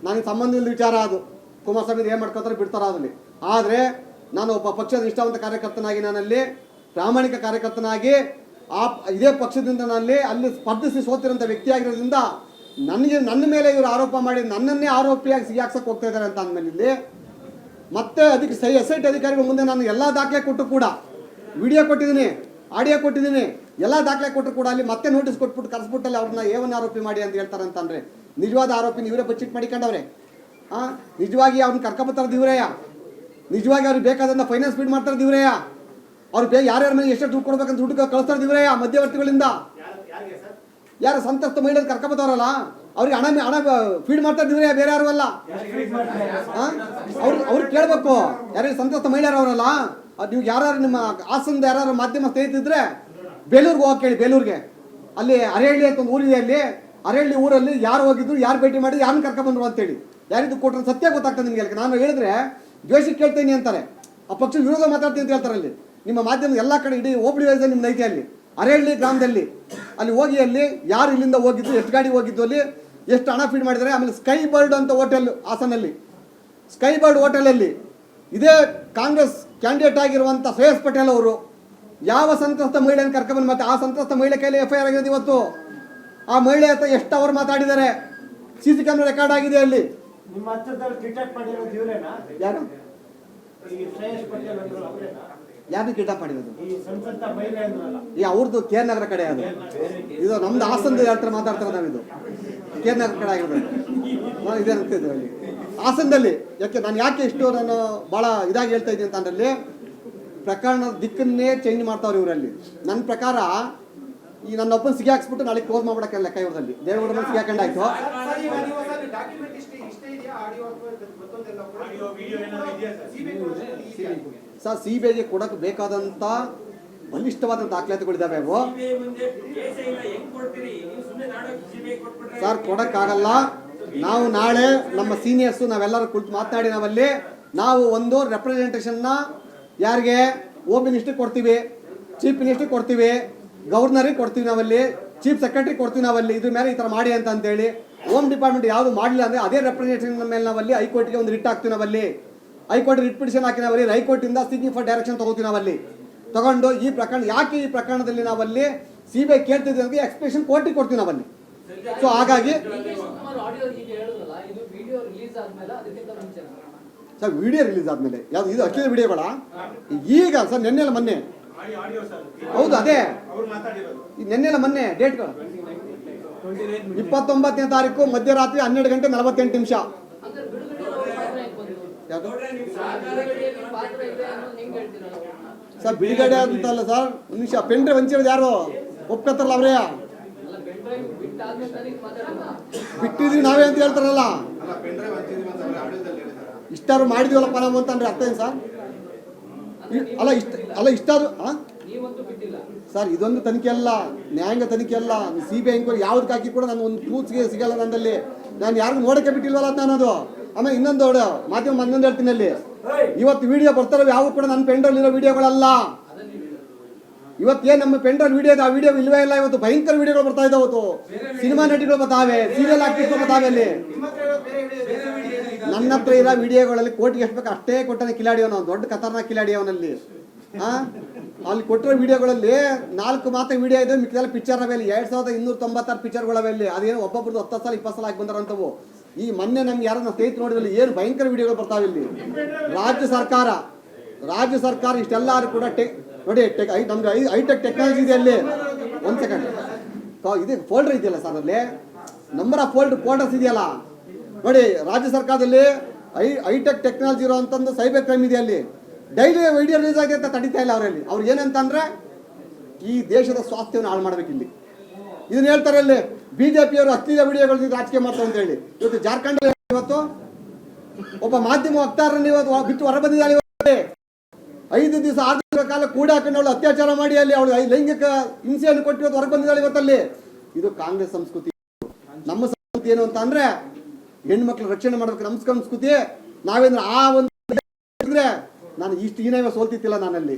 ನನಗೆ ಸಂಬಂಧ ಇಲ್ಲದ ವಿಚಾರ ಅದು. ಕುಮಾರಸ್ವಾಮಿ ಏನು ಮಾಡ್ಕೊತಾರೆ ಬಿಡ್ತಾರ ಅದರಲ್ಲಿ. ಆದರೆ ನಾನು ಒಬ್ಬ ಪಕ್ಷದ ನಿಷ್ಠಾವಂತ ಕಾರ್ಯಕರ್ತನಾಗಿ, ನಾನಲ್ಲಿ ಪ್ರಾಮಾಣಿಕ ಕಾರ್ಯಕರ್ತನಾಗಿ ಇದೇ ಪಕ್ಷದಿಂದ ಅಲ್ಲಿ ಸ್ಪರ್ಧಿಸಿ ಸೋತಿರೋಂಥ ವ್ಯಕ್ತಿಯಾಗಿರೋದ್ರಿಂದ ನನ್ನ ಮೇಲೆ ಇವರು ಆರೋಪ ಮಾಡಿ ನನ್ನನ್ನೇ ಆರೋಪಿಯಾಗಿ ಸಿಗಾಕ್ಸಕ್ಕೆ ಹೋಗ್ತಾ ಇದ್ದಾರೆ ಅಂತ ಅಂದಮೇಲೆ ಇಲ್ಲಿ ಮತ್ತೆ ಅದಕ್ಕೆ SIT ಅಧಿಕಾರಿಗಳ ಮುಂದೆ ನಾನು ಎಲ್ಲ ದಾಖಲೆ ಕೊಟ್ಟು ಕೂಡ, ವಿಡಿಯೋ ಕೊಟ್ಟಿದ್ದೀನಿ, ಆಡಿಯೋ ಕೊಟ್ಟಿದ್ದೀನಿ, ಎಲ್ಲ ದಾಖಲೆ ಕೊಟ್ಟರು ಕೂಡ ಅಲ್ಲಿ ಮತ್ತೆ ನೋಟಿಸ್ ಕೊಟ್ಬಿಟ್ಟು ಕರೆಸ್ಬಿಟ್ಟಲ್ಲಿ ಅವ್ರನ್ನ ಏವನ್ನ ಆರೋಪಿ ಮಾಡಿ ಅಂತ ಹೇಳ್ತಾರೆ ಅಂತಂದರೆ ನಿಜವಾದ ಆರೋಪಿನ ಇವರೇ ಬಚ್ಚಿಟ್ ಮಾಡಿಕೊಂಡವ್ರೆ. ನಿಜವಾಗಿ ಅವ್ರನ್ನ ಕರ್ಕೊಬತ್ತಾರದು ಇವರೇಯ? ನಿಜವಾಗಿ ಅವ್ರಿಗೆ ಬೇಕಾದಂಥ ಫೈನಾನ್ಸ್ ಫೀಡ್ ಮಾಡ್ತಾರದು ಇವರೇಯ? ಅವ್ರು ಯಾರ್ಯಾರ ಮೇಲೆ ಎಷ್ಟು ದುಡ್ಡು ಕೊಡ್ಬೇಕಂತ ದುಡ್ಡು ಕಳಿಸ್ತಾರದು ಇವರೇಯ ಮಧ್ಯವರ್ತಿಗಳಿಂದ? ಯಾರು ಸಂತ್ರಸ್ತ ಮಹಿಳೆಯರು ಕರ್ಕೊಬತ್ತಾರಲ್ಲ ಅವ್ರಿಗೆ ಹಣ ಫೀಡ್ ಮಾಡ್ತಾರೆ ಇವರೇ, ಬೇರೆ ಯಾರು ಅಲ್ಲ. ಅವ್ರಿಗೆ ಕೇಳಬೇಕು, ಯಾರಿಗೆ ಸಂತ್ರಸ್ತ ಮಹಿಳೆಯರು ಅವರಲ್ಲ. ನೀವು ಯಾರು ನಿಮ್ಮ ಹಾಸನದ ಯಾರು ಮಾಧ್ಯಮ ಸ್ನೇಹಿತಿದ್ರೆ ಬೇಲೂರಿಗೆ ಹೋಗಿ ಕೇಳಿ. ಬೇಲೂರಿಗೆ ಅಲ್ಲಿ ಅರೇಹಳ್ಳಿ ಅಂತ ಒಂದು ಊರಿದೆ, ಅಲ್ಲಿ ಅರೇಹಳ್ಳಿ ಊರಲ್ಲಿ ಯಾರು ಹೋಗಿದ್ರು, ಯಾರು ಭೇಟಿ ಮಾಡಿ, ಯಾರನ್ನ ಕರ್ಕೊಂಡ್ಬಂದ್ರು ಅಂತೇಳಿ ಯಾರಿದ್ದು ಕೊಟ್ಟರೆ ಸತ್ಯ ಗೊತ್ತಾಗ್ತದೆ ನಿಮಗೆ. ನಾನು ಹೇಳಿದ್ರೆ ದ್ವೇಷ ಕೇಳ್ತೀನಿ ಅಂತಾರೆ, ಆ ಪಕ್ಷದ ವಿರೋಧ ಮಾತಾಡ್ತೀನಿ ಅಂತ ಹೇಳ್ತಾರೆ. ಅಲ್ಲಿ ನಿಮ್ಮ ಮಾಧ್ಯಮ ಎಲ್ಲ ಕಡೆ ಇಡೀ ಹೋಬಳಿ ವಯಸ್ಸಲ್ಲಿ ನಿಮ್ಮ ನೈತಿ ಅಲ್ಲಿ ಅರೇಹಳ್ಳಿ ಗ್ರಾಮದಲ್ಲಿ ಅಲ್ಲಿ ಹೋಗಿ ಅಲ್ಲಿ ಯಾರು ಇಲ್ಲಿಂದ ಹೋಗಿದ್ದು, ಎಷ್ಟು ಗಾಡಿ ಹೋಗಿದ್ದು, ಅಲ್ಲಿ ಎಷ್ಟು ಹಣ ಫೀಡ್ ಮಾಡಿದ್ದಾರೆ. ಆಮೇಲೆ ಸ್ಕೈ ಬರ್ಡ್ ಅಂತ ಹೋಟೆಲ್ ಹಾಸನಲ್ಲಿ, ಸ್ಕೈ ಬರ್ಡ್ ಹೋಟೆಲಲ್ಲಿ ಇದೇ ಕಾಂಗ್ರೆಸ್ ಕ್ಯಾಂಡಿಡೇಟ್ ಆಗಿರುವಂಥ ಶ್ರೇಯಸ್ ಪಟೇಲ್ ಅವರು ಯಾವ ಸಂತ್ರಸ್ತ ಮಹಿಳೆಯನ್ನು ಕರ್ಕೊಂಡ್ಬಂದು ಮತ್ತೆ ಆ ಸಂತ್ರಸ್ತ ಮಹಿಳೆ ಕೈಲಿ FIR ಆಗಿದೆ ಇವತ್ತು. ಆ ಮಹಿಳೆ ಹತ್ರ ಎಷ್ಟು ಅವರು ಮಾತಾಡಿದ್ದಾರೆ, CC ಕ್ಯಾಮ್ರಾ ರೆಕಾರ್ಡ್ ಆಗಿದೆ. ಅಲ್ಲಿ ಯಾರು ಯಾರು ಕಿಡ್ನಾಪ್ ಮಾಡಿರೋದು? ಈ ಅವ್ರದ್ದು KR ನಗರ ಕಡೆ, ಅದು ಇದು ನಮ್ದು ಹಾಸನದ ಹೇಳ್ತಾರೆ ಮಾತಾಡ್ತಾರೆ. ನಾವಿದು KR ನಗರ ಕಡೆ ಆಗಿರೋದು ಇದೇ ಅಂತಿದ್ದೆ ಅಲ್ಲಿ ಹಾಸನದಲ್ಲಿ. ಯಾಕೆ ಇಷ್ಟು ನಾನು ಭಾಳ ಇದಾಗಿ ಹೇಳ್ತಾ ಇದ್ದೀನಿ ಅಂತಂದ್ರಲ್ಲಿ ಪ್ರಕರಣದ ದಿಕ್ಕನ್ನೇ ಚೇಂಜ್ ಮಾಡ್ತಾವ್ರೆ ಇವರಲ್ಲಿ. ನನ್ನ ಪ್ರಕಾರ ಈ ನನ್ನ ಒಬ್ಬನ ಸಿಗಿ ಹಾಕ್ಸ್ಬಿಟ್ಟು ನಾಳೆ ಕ್ಲೋಸ್ ಮಾಡ್ಬಿಡಕ್ಕೆ ಲೆಕ್ಕ ಇವ್ರದಲ್ಲಿ ದೇವೇಗೌಡ ಸಿಗಿ ಹಾಕೊಂಡಾಯ್ತು. ಸರ್ CBIಗೆ ಕೊಡಕ್ಕೆ ಬೇಕಾದಂಥ ಬಲಿಷ್ಠವಾದ ದಾಖಲಾತಿಗಳಿದ್ದಾವೆ. ಅವು ಸರ್ ಕೊಡಕ್ಕಾಗಲ್ಲ. ನಾವು ನಾಳೆ ನಮ್ಮ ಸೀನಿಯರ್ಸು ನಾವೆಲ್ಲರೂ ಕುಳಿತು ಮಾತನಾಡಿ ನಾವು ಒಂದು ರೆಪ್ರೆಸೆಂಟೇಷನ್ನ ಯಾರಿಗೆ ಹೋಮ್ ಮಿನಿಸ್ಟ್ರಿಗೆ ಕೊಡ್ತೀವಿ, ಚೀಫ್ ಮಿನಿಸ್ಟ್ರಿಗೆ ಕೊಡ್ತೀವಿ, ಗವರ್ನರಿಗೆ ಕೊಡ್ತೀವಿ, ನಾವಲ್ಲಿ ಚೀಫ್ ಸೆಕ್ರೆಟರಿ ಕೊಡ್ತೀವಿ. ನಾವಲ್ಲಿ ಇದ್ರ ಮೇಲೆ ಈ ಥರ ಮಾಡಿ ಅಂತೇಳಿ ಹೋಮ್ ಡಿಪಾರ್ಟ್ಮೆಂಟ್ ಯಾವುದು ಮಾಡಲಿಲ್ಲ ಅಂದರೆ ಅದೇ ರೆಪ್ರೆಸೆಂಟೇಷನ್ ಮೇಲೆ ನಾವಲ್ಲಿ ಹೈಕೋರ್ಟ್ಗೆ ಒಂದು ರಿಟ್ ಹಾಕ್ತೀವಿ. ನಾವಲ್ಲಿ ಹೈಕೋರ್ಟ್ ರಿಟ್ ಪಿಟಿಷನ್ ಹಾಕಿ ನಾವಲ್ಲಿ ಹೈಕೋರ್ಟಿಂದ ಸಿಗ್ನಿಂಗ್ ಫಾರ್ ಡೈರೆಕ್ಷನ್ ತೊಗೋತೀವಿ. ನಾವಲ್ಲಿ ತಗೊಂಡು ಈ ಪ್ರಕರಣ ಯಾಕೆ ಈ ಪ್ರಕರಣದಲ್ಲಿ ನಾವಲ್ಲಿ CBI ಕೇಳ್ತಿದ್ವಿ ಅಂತ ಎಕ್ಸ್ಪ್ಲೇಷನ್ ಕೋರ್ಟಿಗೆ ಕೊಡ್ತೀವಿ ನಾವಲ್ಲಿ. ಸೊ ಹಾಗಾಗಿ ಸರ್ ವಿಡಿಯೋ ರಿಲೀಸ್ ಆದಮೇಲೆ ಯಾವುದು ಇದು ಅಶ್ಲೀಲ ವಿಡಿಯೋಗಳ ಈಗ ಸರ್ ನೆನ್ನೆಲ್ಲ ಮೊನ್ನೆ ಹೌದು ಅದೇ ನೆನ್ನೆಲ್ಲ ಮೊನ್ನೆ ಡೇಟ್ಗಳು 29ನೇ ತಾರೀಕು ಮಧ್ಯರಾತ್ರಿ 12 ಗಂಟೆ 48 ನಿಮಿಷ. ಸರ್ ಬಿಡುಗಡೆ ಅಂತಲ್ಲ ಸರ್, ಒಂದು ನಿಮಿಷ. ಪೆನ್ ಡ್ರೈವ್ ಹಂಚಿರೋದು ಯಾರು ಒಪ್ಕೊತಾರಲ್ಲ ಅವರೇ ಬಿಟ್ಟಿದ್ವಿ ನಾವೇ ಅಂತ ಹೇಳ್ತಾರಲ್ಲ. ಇಷ್ಟಾರು ಮಾಡಿದೀವಲ್ಲಪ್ಪ ನಾವು ಅಂತಂದ್ರೆ ಅರ್ಥ ಏನು ಸರ್? ಇಷ್ಟಾದ್ರು ಸರ್ ಇದೊಂದು ತನಿಖೆ ಅಲ್ಲ, ನ್ಯಾಯಾಂಗ ತನಿಖೆ ಅಲ್ಲ. CBI ಎಂಕ್ವೈರಿ ಯಾವ್ದಕ್ಕೆ ಹಾಕಿ ಕೂಡ ನಾನು ಒಂದು ಪ್ರೂಫ್ಗೆ ಸಿಗಲ್ಲ ನನ್ನಲ್ಲಿ. ನಾನು ಯಾರಿಗೂ ನೋಡೋಕ್ಕೆ ಬಿಟ್ಟಿಲ್ವಲ್ಲ ಅಂತ ಅನ್ನೋದು. ಆಮೇಲೆ ಇನ್ನೊಂದು ಮಾಧ್ಯಮ ಇನ್ನೊಂದು ಹೇಳ್ತೀನಿ, ಅಲ್ಲಿ ಇವತ್ತು ವಿಡಿಯೋ ಬರ್ತಾರೋ ಯಾವ ಕೂಡ ನನ್ನ ಪೆಂಡ್ರೈವ್ ಇರೋ ವಿಡಿಯೋಗಳಲ್ಲ. ಇವತ್ತೇನು ನಮ್ಮ ಪೆಂಡ್ರೈವ್ ವಿಡಿಯೋ ಇದೆ, ಆ ವಿಡಿಯೋ ಇಲ್ವೇ ಇಲ್ಲ. ಇವತ್ತು ಭಯಂಕರ ವಿಡಿಯೋಗಳು ಬರ್ತಾ ಇದ್ದಾವೆ. ಇವತ್ತು ಸಿನಿಮಾ ನಟಿಗಳು ಬರ್ತಾವೆ, ಸೀರಿಯಲ್ ಆಕ್ಟಿವ್ಗಳು ಬರ್ತಾವೆ. ಅಲ್ಲಿ ನನ್ನ ಹತ್ರ ಇರೋ ವಿಡಿಯೋಗಳಲ್ಲಿ ಕೋಟಿಗೆ ಎಷ್ಟು ಬೇಕು ಅಷ್ಟೇ ಕೊಟ್ಟನೆ ಕಿಲಾಡಿಯವನು, ದೊಡ್ಡ ಕತರ್ನ ಕಿಲಾಡಿಯವನಲ್ಲಿ. ಅಲ್ಲಿ ಕೊಟ್ಟಿರೋ ವಿಡಿಯೋಗಳಲ್ಲಿ 4 ಮಾತ್ರ ವಿಡಿಯೋ ಇದೆ, ಮಿಕ್ಕೆಲ್ಲ ಪಿಕ್ಚರ್ ಅವೆ. 2296 ಪಿಕ್ಚರ್ಗಳವೆ ಅಲ್ಲಿ. ಅದೇನು ಒಬ್ಬೊಬ್ರದ್ದು 10 ಸಲ 20 ಸಲ ಆಗಿ ಬಂದಾರಂಥವು. ಈ ಮೊನ್ನೆ ನಮ್ಗೆ ಯಾರನ್ನ ಸ್ನೇಹಿತರು ನೋಡಿದಲ್ಲಿ ಏನು ಭಯಂಕರ ವಿಡಿಯೋಗಳು ಬರ್ತಾವೆ ಇಲ್ಲಿ. ರಾಜ್ಯ ಸರ್ಕಾರ ಇಷ್ಟೆಲ್ಲರೂ ಕೂಡ ನೋಡಿ ನಮ್ಗೆ ಹೈಟೆಕ್ ಟೆಕ್ನಾಲಜಿ ಇದೆ ಅಲ್ಲಿ. ಒಂದು ಸೆಕೆಂಡ್, ಇದು ಫೋಲ್ಡರ್ ಇದೆಯಲ್ಲ ಸರ್, ಅಲ್ಲಿ ನಂಬರ್ ಆಫ್ ಫೋಲ್ಡರ್ಸ್ ಇದೆಯಲ್ಲ ನೋಡಿ. ರಾಜ್ಯ ಸರ್ಕಾರದಲ್ಲಿ ಹೈಟೆಕ್ ಟೆಕ್ನಾಲಜಿ ಇರೋಂಥದ್ದು ಸೈಬರ್ ಕ್ರೈಮ್ ಇದೆ ಅಲ್ಲಿ. ಡೈಲಿ ವಿಡಿಯೋ ರಿಲೀಸ್ ಆಗಿದೆ ಅಂತ ತಡೀತಾ ಇಲ್ಲ ಅವರಲ್ಲಿ. ಅವ್ರು ಏನಂತಂದ್ರೆ ಈ ದೇಶದ ಸ್ವಾಸ್ಥ್ಯವನ್ನು ಹಾಳು ಮಾಡ್ಬೇಕು ಇಲ್ಲಿ. ಇದನ್ನ ಹೇಳ್ತಾರೆ ಅಲ್ಲಿ BJPಯವರು ಅಶ್ಲೀಲ ವಿಡಿಯೋಗಳು ರಾಜಕೀಯ ಮಾಡ್ತಾರೆ ಅಂತ ಹೇಳಿ. ಇವತ್ತು ಜಾರ್ಖಂಡ್ ಇವತ್ತು ಒಬ್ಬ ಮಾಧ್ಯಮ ವಕ್ತಾರರನ್ನು ಇವತ್ತು ಬಿಟ್ಟು ಹೊರ ಬಂದಿದ್ದಾಳೆ. 5 ದಿವಸ 6 ದಿವಸ ಕಾಲ ಕೂಡ ಹಾಕೊಂಡು ಅವಳು ಅತ್ಯಾಚಾರ ಮಾಡಿ ಅಲ್ಲಿ ಅವಳು ಲೈಂಗಿಕ ಹಿಂಸೆಯನ್ನು ಕೊಟ್ಟು ಇವತ್ತು ಹೊರ ಬಂದಿದ್ದಾಳೆ ಇವತ್ತಲ್ಲಿ. ಇದು ಕಾಂಗ್ರೆಸ್ ಸಂಸ್ಕೃತಿ. ನಮ್ಮ ಸಂಸ್ಕೃತಿ ಏನು ಅಂತ ಅಂದ್ರೆ ಹೆಣ್ಮಕ್ಳು ರಕ್ಷಣೆ ಮಾಡ್ಬೇಕು ನಮ್ಮ ಸಂಸ್ಕೃತಿ. ನಾವೇಂದ್ರೆ ಆ ಒಂದು ನಾನು ಇಷ್ಟು ಹೀನಾಯ ಸೋಲ್ತಿತ್ತಿಲ್ಲ ನಾನಲ್ಲಿ.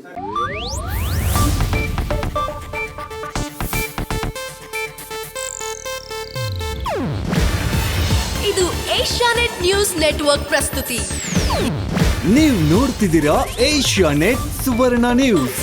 ಇದು ಏಷ್ಯಾನೆಟ್ ನ್ಯೂಸ್ ನೆಟ್ವರ್ಕ್ ಪ್ರಸ್ತುತಿ. ನೀವು ನೋಡ್ತಿದ್ದೀರಾ ಏಷ್ಯಾನೆಟ್ ಸುವರ್ಣ ನ್ಯೂಸ್.